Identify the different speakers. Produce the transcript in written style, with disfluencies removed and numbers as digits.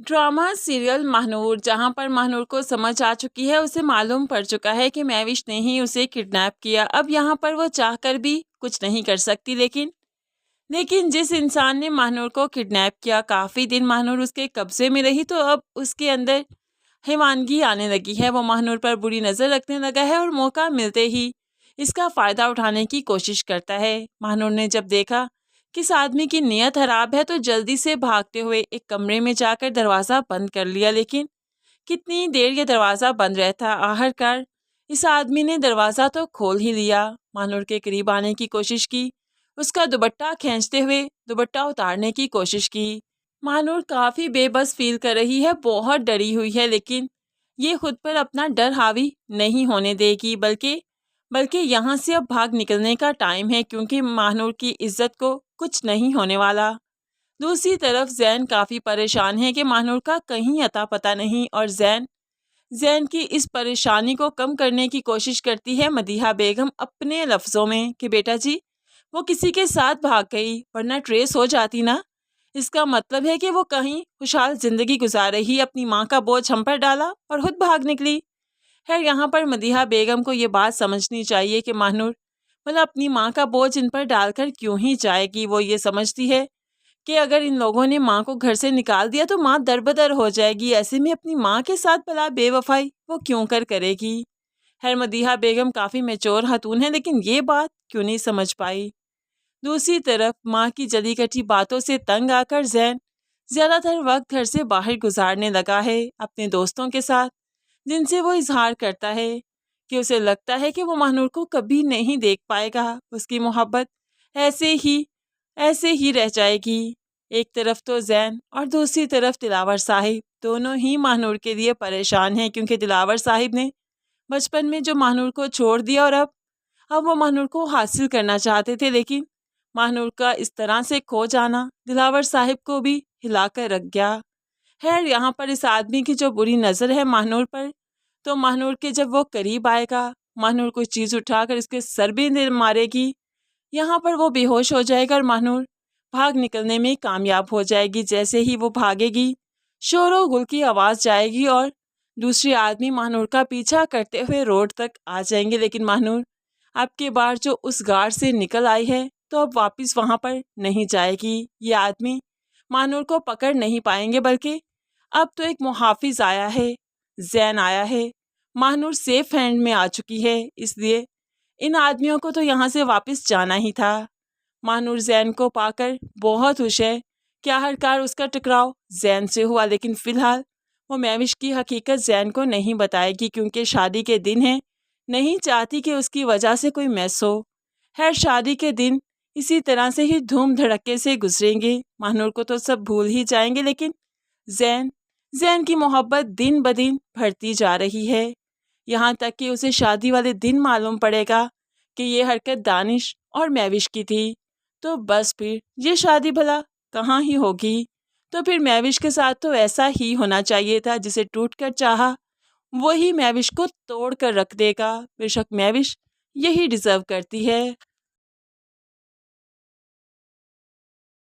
Speaker 1: Drama serial Mahnoor, जहां पर महानूर को समझ आ चुकी है, उसे मालूम पड़ चुका है कि महविश ने ही उसे किडनैप किया। अब यहाँ पर वो चाहकर भी कुछ नहीं कर सकती। लेकिन जिस इंसान ने महानूर को किडनैप किया, काफ़ी दिन महानूर उसके कब्जे में रही, तो अब उसके अंदर हिमानगी आने लगी है। वो महानूर पर बुरी नज़र रखने लगा है और मौका मिलते ही इसका फ़ायदा उठाने की कोशिश करता है। महानूर ने जब देखा कि इस आदमी की नीयत खराब है, तो जल्दी से भागते हुए एक कमरे में जाकर दरवाज़ा बंद कर लिया। लेकिन कितनी देर ये दरवाज़ा बंद रहता, आखिरकार इस आदमी ने दरवाज़ा तो खोल ही लिया। महानूर के करीब आने की कोशिश की, उसका दुपट्टा खींचते हुए दुपट्टा उतारने की कोशिश की। महानूर काफ़ी बेबस फील कर रही है, बहुत डरी हुई है, लेकिन ये खुद पर अपना डर हावी नहीं होने देगी, बल्कि यहाँ से अब भाग निकलने का टाइम है, क्योंकि महानूर की इज्जत को कुछ नहीं होने वाला। दूसरी तरफ जैन काफ़ी परेशान है कि महानूर का कहीं अता पता नहीं, और जैन की इस परेशानी को कम करने की कोशिश करती है मदीहा बेगम अपने लफ्ज़ों में कि बेटा जी, वो किसी के साथ भाग गई, वरना ट्रेस हो जाती ना। इसका मतलब है कि वो कहीं खुशहाल ज़िंदगी गुजार रही, अपनी माँ का बोझ हम पर डाला और खुद भाग निकली। है यहाँ पर मदीहा बेगम को ये बात समझनी चाहिए कि महानूर अपनी माँ का बोझ इन पर डालकर क्यों ही जाएगी। वो ये समझती है कि अगर इन लोगों ने माँ को घर से निकाल दिया तो माँ दरबदर हो जाएगी। ऐसे में अपनी माँ के साथ भला बेवफाई वो क्यों करेगी। खैर, मदीहा बेगम काफ़ी मैच्योर खातून है, लेकिन ये बात क्यों नहीं समझ पाई। दूसरी तरफ माँ की जली कटी बातों से तंग आकर जैन ज़्यादातर वक्त घर से बाहर गुजारने लगा है अपने दोस्तों के साथ, जिनसे वो इजहार करता है कि उसे लगता है कि वो महानूर को कभी नहीं देख पाएगा। उसकी मोहब्बत ऐसे ही रह जाएगी। एक तरफ तो जैन और दूसरी तरफ दिलावर साहिब, दोनों ही महानूर के लिए परेशान हैं, क्योंकि दिलावर साहिब ने बचपन में जो महानूर को छोड़ दिया, और अब वो महानूर को हासिल करना चाहते थे, लेकिन महानूर का इस तरह से खो जाना दिलावर साहिब को भी हिलाकर रख गया। खैर, यहाँ पर इस आदमी की जो बुरी नज़र है महानूर पर, तो महानूर के जब वो करीब आएगा, महानूर कोई चीज़ उठाकर इसके सर भी मारेगी, यहाँ पर वो बेहोश हो जाएगा और महानूर भाग निकलने में कामयाब हो जाएगी। जैसे ही वो भागेगी, शोर गुल की आवाज़ जाएगी और दूसरे आदमी महानूर का पीछा करते हुए रोड तक आ जाएंगे। लेकिन महानूर अब के बार जो उस गाड़ से निकल आई है, तो अब वापस वहाँ पर नहीं जाएगी। ये आदमी महानूर को पकड़ नहीं पाएंगे, बल्कि अब तो एक मुहाफिज आया है, जैन आया है, महानूर सेफ हैंड में आ चुकी है, इसलिए इन आदमियों को तो यहाँ से वापस जाना ही था। महानूर जैन को पाकर बहुत खुश है कि आखिरकार उसका टकराव जैन से हुआ, लेकिन फ़िलहाल वो महविश की हकीकत जैन को नहीं बताएगी, क्योंकि शादी के दिन है, नहीं चाहती कि उसकी वजह से कोई मैस हो। खैर, शादी के दिन इसी तरह से ही धूम धड़क्के से गुजरेंगे। महानूर को तो सब भूल ही जाएंगे, लेकिन जैन की मोहब्बत दिन ब दिन बढ़ती जा रही है, यहाँ तक कि उसे शादी वाले दिन मालूम पड़ेगा कि ये हरकत दानिश और महविश की थी। तो बस फिर ये शादी भला कहाँ ही होगी। तो फिर महविश के साथ तो ऐसा ही होना चाहिए था, जिसे टूट कर चाहा वही महविश को तोड़ कर रख देगा। बेशक महविश यही डिज़र्व करती है।